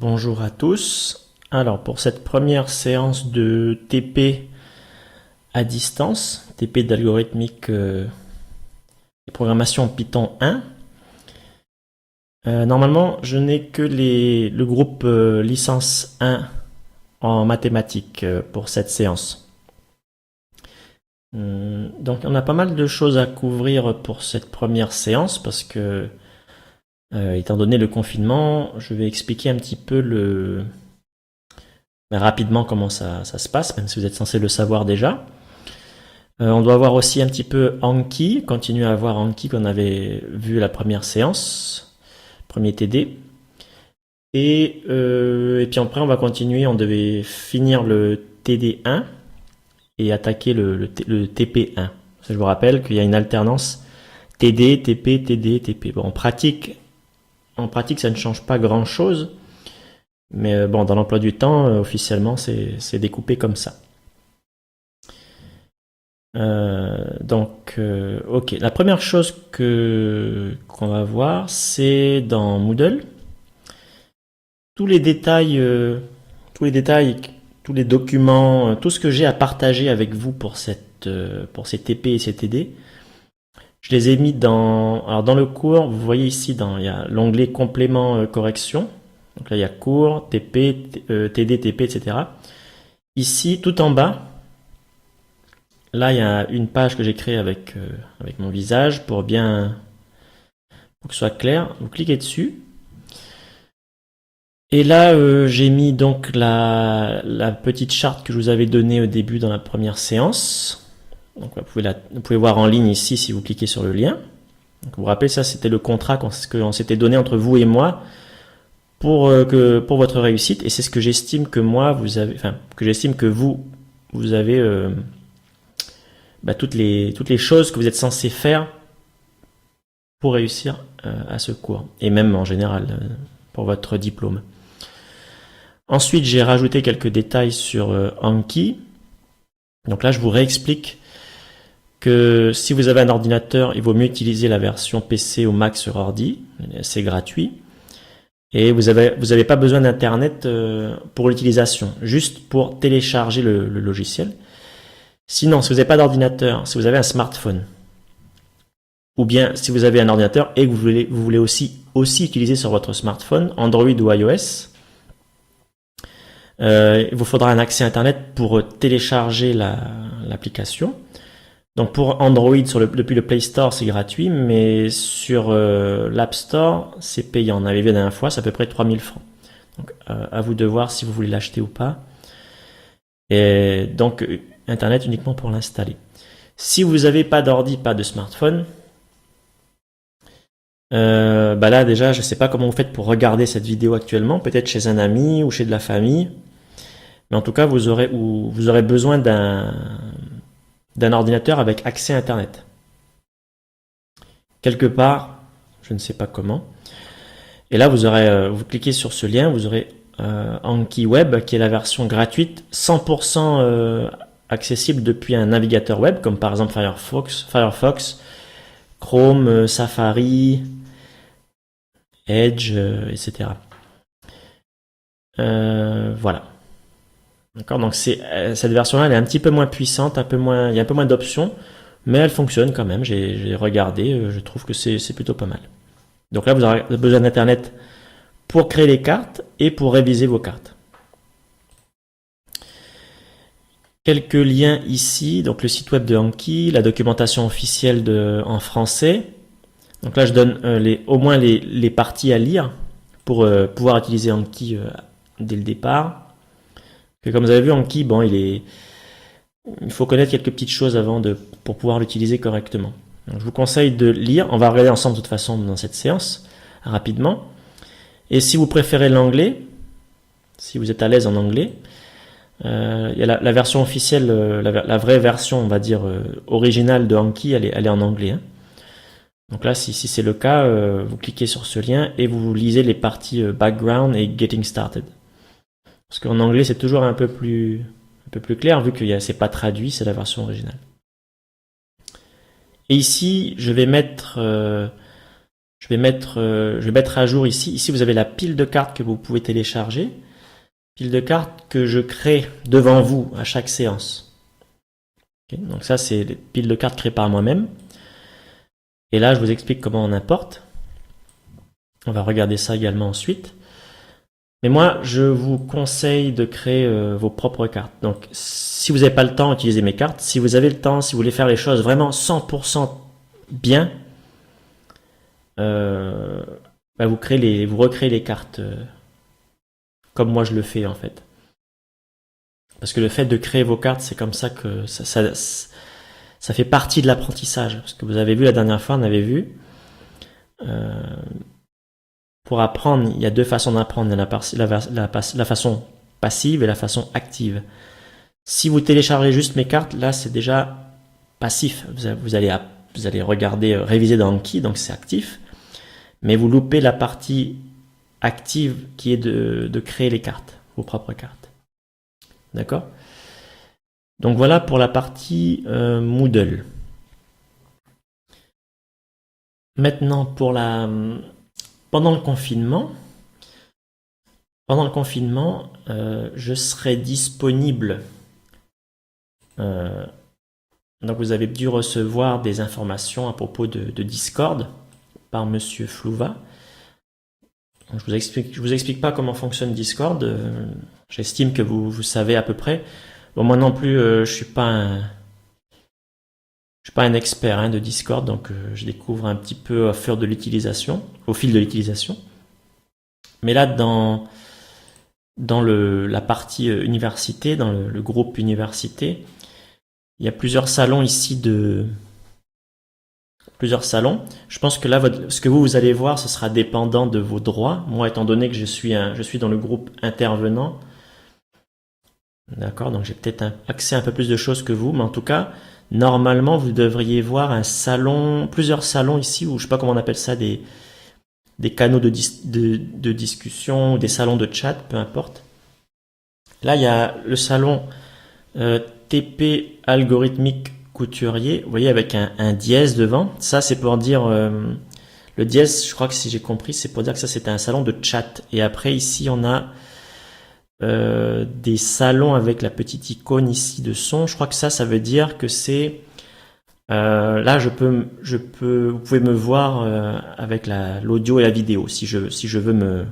Bonjour à tous. Alors pour cette première séance de TP à distance, TP d'algorithmique et programmation Python 1, normalement je n'ai que le groupe licence 1 en mathématiques pour cette séance. Donc on a pas mal de choses à couvrir pour cette première séance parce que étant donné le confinement, je vais expliquer un petit peu rapidement comment ça se passe, même si vous êtes censé le savoir déjà. On doit voir aussi un petit peu Anki, continuer à voir Anki qu'on avait vu la première séance, premier TD. Et puis après on va continuer, on devait finir le TD1 et attaquer le TP1. Je vous rappelle qu'il y a une alternance TD, TP, TD, TP. Bon, en pratique ça ne change pas grand chose. Mais bon, dans l'emploi du temps, officiellement, c'est découpé comme ça. Ok. La première chose qu'on va voir, c'est dans Moodle. Tous les détails, tous les documents, tout ce que j'ai à partager avec vous pour pour ces TP et ces TD, je les ai mis dans le cours. Vous voyez ici, il y a l'onglet complément correction. Donc là, il y a cours, TP, TD, TP, etc. Ici, tout en bas, là, il y a une page que j'ai créée avec mon visage pour que ce soit clair. Vous cliquez dessus. Et là, j'ai mis donc la petite charte que je vous avais donnée au début dans la première séance. Donc, vous pouvez voir en ligne ici si vous cliquez sur le lien. Donc, vous vous rappelez, ça, c'était le contrat qu'on s'était donné entre vous et moi pour votre réussite, et c'est ce que j'estime que vous avez toutes les choses que vous êtes censé faire pour réussir à ce cours, et même en général pour votre diplôme. Ensuite, j'ai rajouté quelques détails sur Anki. Donc là, je vous réexplique que si vous avez un ordinateur, il vaut mieux utiliser la version PC ou Mac sur ordi, c'est gratuit. Et vous avez pas besoin d'internet pour l'utilisation, juste pour télécharger le logiciel. Sinon, si vous n'avez pas d'ordinateur, si vous avez un smartphone, ou bien si vous avez un ordinateur et que vous voulez aussi utiliser sur votre smartphone, Android ou iOS, il vous faudra un accès internet pour télécharger l'application. Donc pour Android depuis le Play Store, c'est gratuit, mais sur l'App Store, c'est payant. On avait vu la dernière fois, c'est à peu près 3000 francs. Donc à vous de voir si vous voulez l'acheter ou pas. Et donc Internet uniquement pour l'installer. Si vous n'avez pas d'ordi, pas de smartphone, là déjà, je ne sais pas comment vous faites pour regarder cette vidéo actuellement, peut-être chez un ami ou chez de la famille. Mais en tout cas, vous aurez besoin d'un ordinateur avec accès Internet. Quelque part, je ne sais pas comment. Et là, vous cliquez sur ce lien, vous aurez Anki Web, qui est la version gratuite, 100% accessible depuis un navigateur web, comme par exemple Firefox, Chrome, Safari, Edge, etc. Voilà. D'accord, donc cette version-là, elle est un petit peu moins puissante, il y a un peu moins d'options, mais elle fonctionne quand même. J'ai regardé, je trouve que c'est plutôt pas mal. Donc là, vous aurez besoin d'Internet pour créer les cartes et pour réviser vos cartes. Quelques liens ici, donc le site web de Anki, la documentation officielle en français. Donc là, je donne au moins les parties à lire pour pouvoir utiliser Anki dès le départ. Et comme vous avez vu, Anki, bon, il faut connaître quelques petites choses pour pouvoir l'utiliser correctement. Donc, je vous conseille de lire. On va regarder ensemble de toute façon dans cette séance, rapidement. Et si vous préférez l'anglais, si vous êtes à l'aise en anglais, il y a la version officielle, la vraie version, on va dire, originale de Anki, elle est en anglais. Hein. Donc là, si c'est le cas, vous cliquez sur ce lien et vous lisez les parties background et getting started. Parce qu'en anglais, c'est toujours un peu plus clair, vu que c'est pas traduit, c'est la version originale. Et ici, je vais mettre je vais mettre à jour ici. Ici, vous avez la pile de cartes que vous pouvez télécharger. Pile de cartes que je crée devant vous à chaque séance. Okay, donc ça, c'est les piles de cartes créées par moi-même. Et là, je vous explique comment on importe. On va regarder ça également ensuite. Mais moi, je vous conseille de créer vos propres cartes. Donc, si vous n'avez pas le temps, utilisez mes cartes. Si vous avez le temps, si vous voulez faire les choses vraiment 100% bien, vous recréez les cartes comme moi je le fais en fait. Parce que le fait de créer vos cartes, c'est comme ça que ça fait partie de l'apprentissage. Parce que vous avez vu la dernière fois, on avait vu. Pour apprendre, il y a deux façons d'apprendre. Il y a la façon passive et la façon active. Si vous téléchargez juste mes cartes, là c'est déjà passif. Vous allez regarder, réviser dans Anki, donc c'est actif. Mais vous loupez la partie active qui est de créer les cartes, vos propres cartes. D'accord? Donc voilà pour la partie Moodle. Maintenant pour pendant le confinement, je serai disponible. Donc vous avez dû recevoir des informations à propos de Discord par Monsieur Flouva. Donc, je vous explique pas comment fonctionne Discord. J'estime que vous savez à peu près. Bon, moi non plus, je suis pas un expert de Discord, donc je découvre un petit peu au fil de l'utilisation. Mais là, dans la partie université, dans le groupe université, il y a plusieurs salons ici plusieurs salons. Je pense que là, ce que vous allez voir, ce sera dépendant de vos droits. Moi, étant donné que je suis dans le groupe intervenant, d'accord, donc j'ai peut-être accès à un peu plus de choses que vous, mais en tout cas, normalement, vous devriez voir plusieurs salons ici, ou je sais pas comment on appelle ça, des canaux de discussion, ou des salons de chat, peu importe. Là, il y a le salon TP algorithmique couturier, vous voyez, avec un dièse devant. Ça, c'est pour dire, le dièse, je crois que si j'ai compris, c'est pour dire que ça, c'était un salon de chat. Et après, ici, on a des salons avec la petite icône ici de son. Je crois que ça veut dire que c'est... là, vous pouvez me voir avec l'audio et la vidéo, si je veux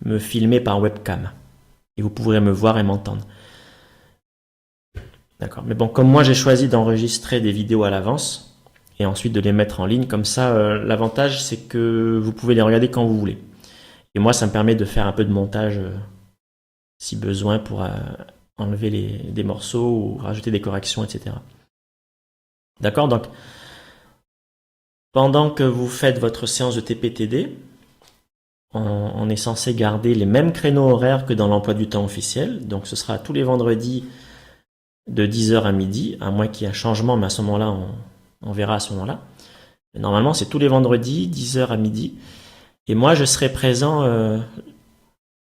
me filmer par webcam. Et vous pourrez me voir et m'entendre. D'accord. Mais bon, comme moi j'ai choisi d'enregistrer des vidéos à l'avance et ensuite de les mettre en ligne, comme ça, l'avantage c'est que vous pouvez les regarder quand vous voulez. Et moi, ça me permet de faire un peu de montage si besoin pour enlever des morceaux ou rajouter des corrections, etc. D'accord. Donc, pendant que vous faites votre séance de TPTD, on est censé garder les mêmes créneaux horaires que dans l'emploi du temps officiel. Donc, ce sera tous les vendredis de 10h à midi, à moins qu'il y ait un changement, mais à ce moment-là, on verra à ce moment-là. Mais normalement, c'est tous les vendredis, 10h à midi. Et moi, je serai présent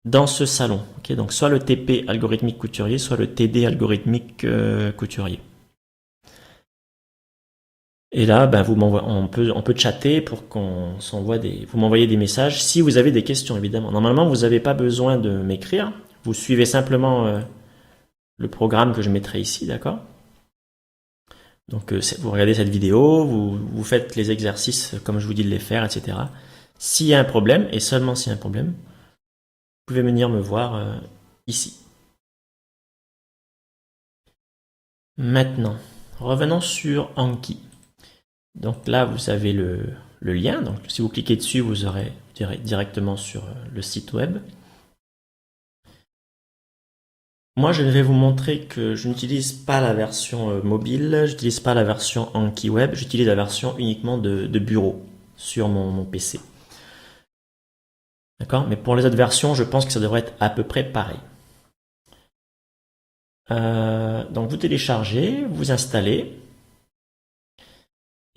dans ce salon. Okay, donc, soit le TP algorithmique couturier, soit le TD algorithmique couturier. Et là, on peut chatter pour qu'on s'envoie vous m'envoyez des messages si vous avez des questions, évidemment. Normalement, vous n'avez pas besoin de m'écrire. Vous suivez simplement le programme que je mettrai ici, d'accord? Donc, vous regardez cette vidéo, vous faites les exercices comme je vous dis de les faire, etc. S'il y a un problème, et seulement s'il y a un problème, vous pouvez venir me voir ici. Maintenant, revenons sur Anki. Donc là, vous avez le lien. Donc, si vous cliquez dessus, vous aurez directement sur le site web. Moi, je vais vous montrer que je n'utilise pas la version mobile, j'utilise pas la version Anki Web, j'utilise la version uniquement de bureau sur mon PC. D'accord? Mais pour les autres versions, je pense que ça devrait être à peu près pareil. Donc vous téléchargez, vous installez.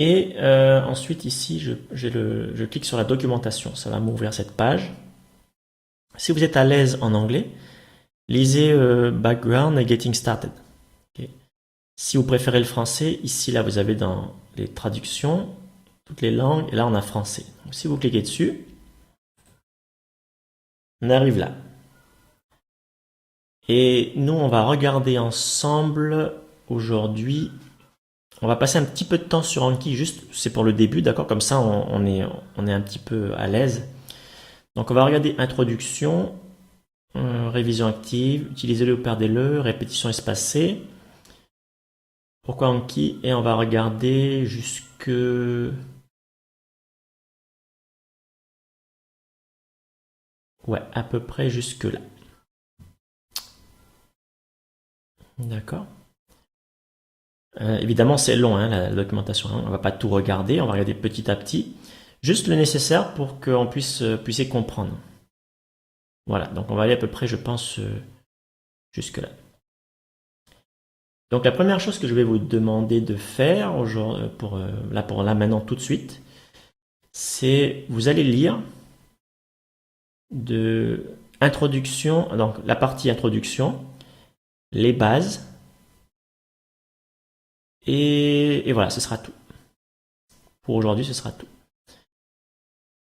Et ensuite ici, je clique sur la documentation. Ça va m'ouvrir cette page. Si vous êtes à l'aise en anglais, lisez Background et Getting Started. Okay. Si vous préférez le français, ici là vous avez dans les traductions, toutes les langues, et là on a français. Donc, si vous cliquez dessus, on arrive là. Et nous, on va regarder ensemble aujourd'hui. On va passer un petit peu de temps sur Anki, juste, c'est pour le début, d'accord? Comme ça, on est un petit peu à l'aise. Donc, on va regarder introduction, révision active, utilisez-le ou perdez-le, répétition espacée. Pourquoi Anki? Et on va regarder jusque... Ouais, à peu près jusque là. D'accord. Évidemment, c'est long, hein, la documentation. On va pas tout regarder, on va regarder petit à petit. Juste le nécessaire pour qu'on puisse comprendre. Voilà, donc on va aller à peu près, je pense, jusque là. Donc la première chose que je vais vous demander de faire aujourd'hui, pour là maintenant tout de suite, c'est vous allez lire de introduction, donc la partie introduction, les bases, et voilà, ce sera tout. Pour aujourd'hui, ce sera tout.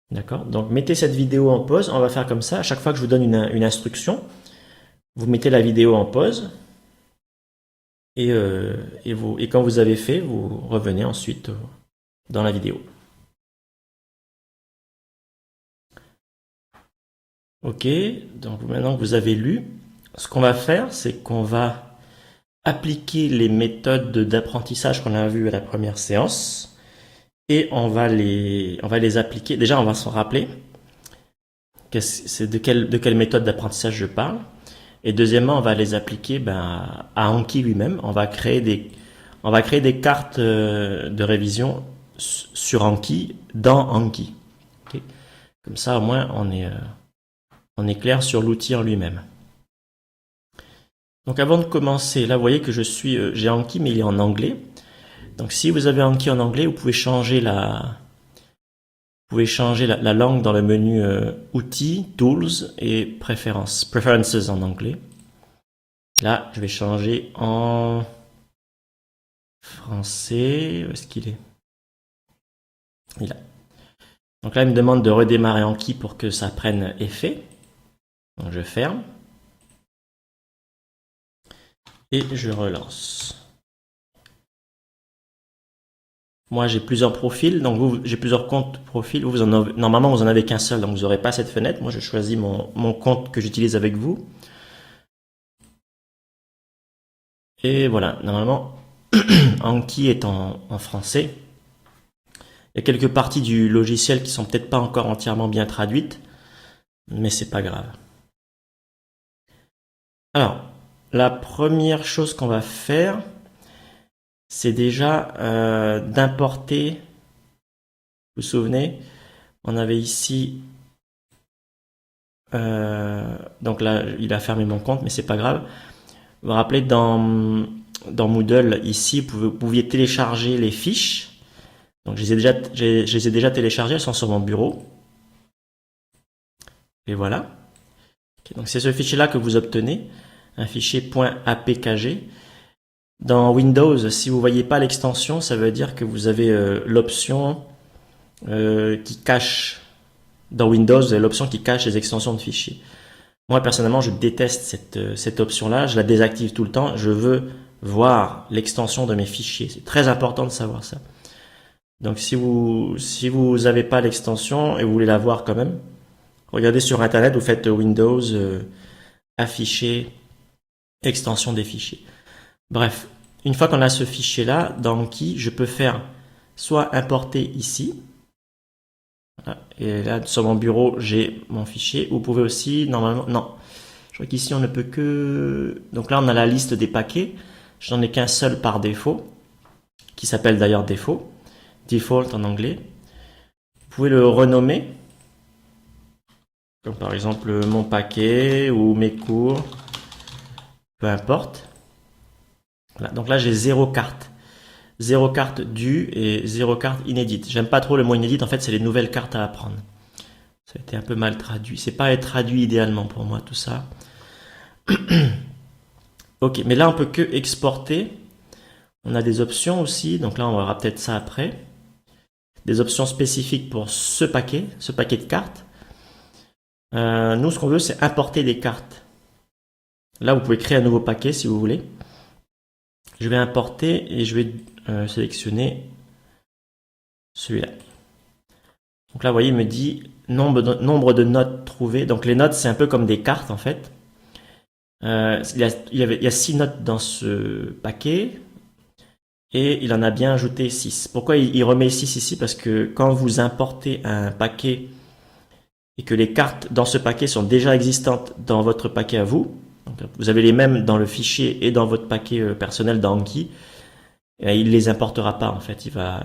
D'accord? Donc mettez cette vidéo en pause, on va faire comme ça, à chaque fois que je vous donne une instruction, vous mettez la vidéo en pause, et quand vous avez fait, vous revenez ensuite dans la vidéo. Ok, donc maintenant que vous avez lu, ce qu'on va faire, c'est qu'on va appliquer les méthodes d'apprentissage qu'on a vues à la première séance et on va les appliquer. Déjà, on va se rappeler de quelle méthode d'apprentissage je parle. Et deuxièmement, on va les appliquer à Anki lui-même. On va créer des cartes de révision sur Anki dans Anki. Okay. Comme ça, au moins, on est clair sur l'outil en lui-même. Donc avant de commencer, là vous voyez que j'ai Anki mais il est en anglais. Donc si vous avez Anki en anglais, vous pouvez changer la langue dans le menu outils, tools et preferences en anglais. Là, je vais changer en français. Où est-ce qu'il est? Il est là. Donc là, il me demande de redémarrer Anki pour que ça prenne effet. Donc je ferme. Et je relance. Moi, j'ai plusieurs profils, donc j'ai plusieurs comptes profils. Normalement, vous en avez qu'un seul, donc vous n'aurez pas cette fenêtre. Moi, je choisis mon compte que j'utilise avec vous. Et voilà, normalement, Anki est en français. Il y a quelques parties du logiciel qui sont peut-être pas encore entièrement bien traduites, mais c'est pas grave. Alors, la première chose qu'on va faire, c'est déjà d'importer. Vous vous souvenez, on avait ici, donc là, il a fermé mon compte, mais c'est pas grave. Vous vous rappelez, dans Moodle, ici, vous pouviez télécharger les fiches. Donc je les ai déjà téléchargées, elles sont sur mon bureau. Et voilà. Okay, donc c'est ce fichier-là que vous obtenez, un fichier .apkg. Dans Windows, si vous voyez pas l'extension, ça veut dire que vous avez l'option qui cache. Dans Windows, vous avez l'option qui cache les extensions de fichiers. Moi, personnellement, je déteste cette option-là. Je la désactive tout le temps. Je veux voir l'extension de mes fichiers. C'est très important de savoir ça. Donc, si vous n'avez pas l'extension et vous voulez la voir quand même, regardez sur Internet, vous faites Windows, afficher, extension des fichiers. Bref, une fois qu'on a ce fichier-là, dans Anki, je peux faire soit importer ici. Voilà. Et là, sur mon bureau, j'ai mon fichier. Vous pouvez aussi, normalement, non. Je crois qu'ici, on ne peut que... Donc là, on a la liste des paquets. Je n'en ai qu'un seul par défaut, qui s'appelle d'ailleurs défaut. Default en anglais. Vous pouvez le renommer. Comme par exemple, mon paquet ou mes cours. Peu importe. Voilà. Donc là, j'ai 0 carte. 0 carte due et 0 carte inédite. J'aime pas trop le mot inédite, en fait, c'est les nouvelles cartes à apprendre. Ça a été un peu mal traduit. C'est pas être traduit idéalement pour moi, tout ça. Ok, mais là, on peut que exporter. On a des options aussi, donc là, on verra peut-être ça après. des options spécifiques pour ce paquet de cartes. Nous, ce qu'on veut, c'est importer des cartes. Là, vous pouvez créer un nouveau paquet si vous voulez. Je vais importer et je vais sélectionner celui-là. Donc là, vous voyez, il me dit nombre de notes trouvées. Donc les notes, c'est un peu comme des cartes en fait. Il y a 6 notes dans ce paquet et il en a bien ajouté 6. Pourquoi il remet 6 ici? Parce que quand vous importez un paquet et que les cartes dans ce paquet sont déjà existantes dans votre paquet à vous, donc vous avez les mêmes dans le fichier et dans votre paquet personnel d'Anki, il ne les importera pas en fait, il va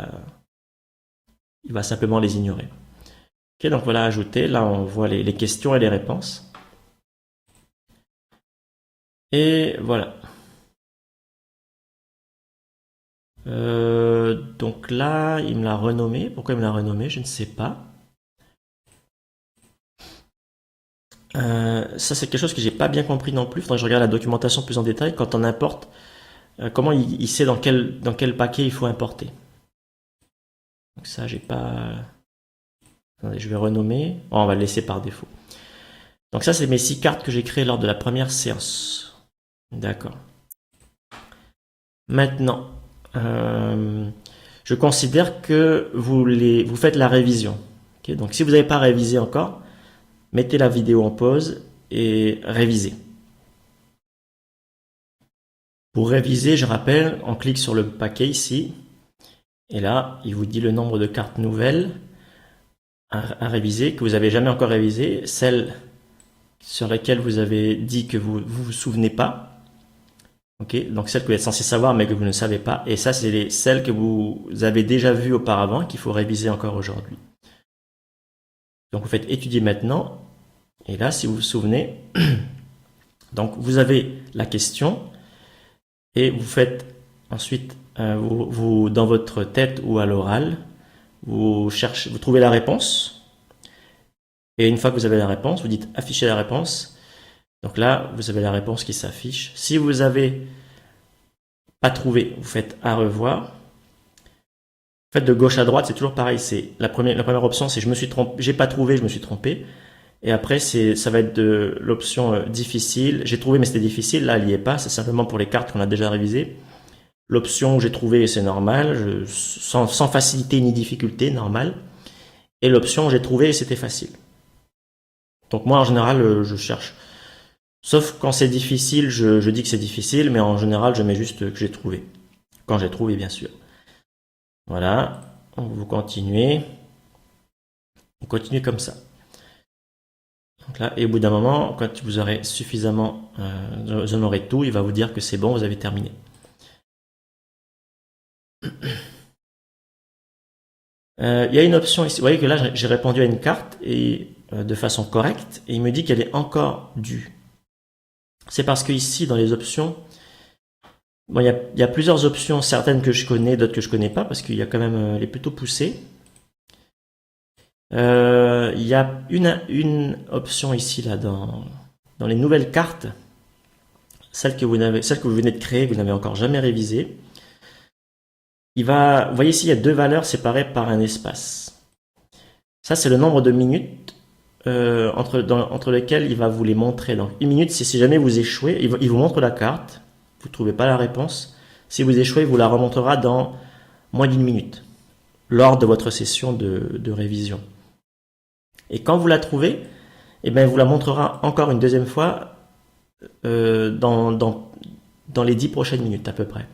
simplement les ignorer. Ok, donc voilà, ajouter, là on voit les questions et les réponses. Et voilà. Donc là, il me l'a renommé. Pourquoi il me l'a renommé? Je ne sais pas. Ça, c'est quelque chose que j'ai pas bien compris non plus. Faudrait que je regarde la documentation plus en détail. Quand on importe, comment il sait dans quel paquet il faut importer. Donc ça, j'ai pas... Attendez, je vais renommer. Oh, on va le laisser par défaut. Donc ça, c'est mes 6 cartes que j'ai créées lors de la première séance. D'accord. Maintenant, je considère que vous faites la révision. Okay, donc si vous n'avez pas révisé encore, mettez la vidéo en pause et révisez. Pour réviser, je rappelle, on clique sur le paquet ici. Et là, il vous dit le nombre de cartes nouvelles à réviser, que vous n'avez jamais encore révisé, celles sur lesquelles vous avez dit que vous vous souvenez pas. Ok, donc celles que vous êtes censé savoir mais que vous ne savez pas. Et ça, c'est celles que vous avez déjà vues auparavant qu'il faut réviser encore aujourd'hui. Donc vous faites étudier maintenant. Et là, si vous vous souvenez, donc vous avez la question et vous faites ensuite, dans votre tête ou à l'oral, vous trouvez la réponse. Et une fois que vous avez la réponse, vous dites afficher la réponse. Donc là, vous avez la réponse qui s'affiche. Si vous avez pas trouvé, vous faites à revoir. Faites de gauche à droite, c'est toujours pareil. C'est la première option, c'est je me suis trompé, j'ai pas trouvé, je me suis trompé. Et après, ça va être de l'option difficile. J'ai trouvé, mais c'était difficile. Là, elle n'y est pas. C'est simplement pour les cartes qu'on a déjà révisées. L'option j'ai trouvé, c'est normal, sans facilité ni difficulté, normal. Et l'option j'ai trouvé, c'était facile. Donc moi, en général, je cherche. Sauf quand c'est difficile, je dis que c'est difficile, mais en général, je mets juste que j'ai trouvé. Quand j'ai trouvé, bien sûr. Voilà, vous continuez. On continue comme ça. Donc là, et au bout d'un moment, quand vous aurez suffisamment, vous en aurez tout, il va vous dire que c'est bon, vous avez terminé. Il y a une option ici. Vous voyez que là, j'ai répondu à une carte et de façon correcte, et il me dit qu'elle est encore due. C'est parce que ici, dans les options, bon, il y a plusieurs options, certaines que je connais, d'autres que je connais pas, parce qu'il y a quand même, elle est plutôt poussée. Il y a une option ici là dans les nouvelles cartes, celle que vous venez de créer, que vous n'avez encore jamais révisée. Vous voyez ici, il y a 2 valeurs séparées par un espace. Ça, c'est le nombre de minutes entre lesquelles il va vous les montrer. Donc, 1 minute, c'est si jamais vous échouez, il vous montre la carte, vous ne trouvez pas la réponse. Si vous échouez, il vous la remontera dans moins d'1 minute, lors de votre session de révision. Et quand vous la trouvez, eh bien, il vous la montrera encore une deuxième fois dans les 10 prochaines minutes à peu près.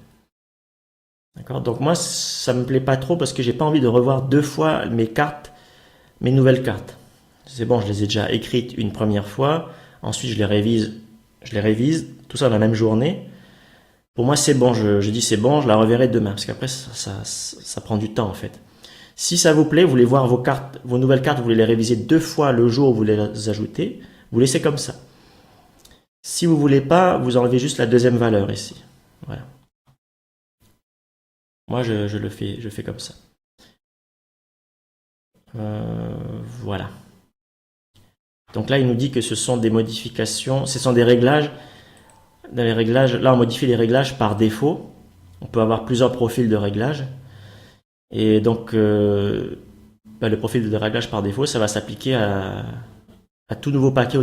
D'accord. Donc moi, ça me plaît pas trop parce que j'ai pas envie de revoir 2 fois mes nouvelles cartes. C'est bon, je les ai déjà écrites une première fois. Ensuite, je les révise, tout ça dans la même journée. Pour moi, c'est bon. Je dis c'est bon, je la reverrai demain parce qu'après, ça prend du temps en fait. Si ça vous plaît, vous voulez voir vos nouvelles cartes, vous voulez les réviser 2 fois le jour où vous les ajoutez, vous laissez comme ça. Si vous voulez pas, vous enlevez juste la deuxième valeur ici. Voilà. Moi, je fais comme ça. Voilà. Donc là, il nous dit que ce sont des modifications, ce sont des réglages. Dans les réglages, là, on modifie les réglages par défaut. On peut avoir plusieurs profils de réglages. Et donc, le profil de réglage par défaut, ça va s'appliquer à tout nouveau paquet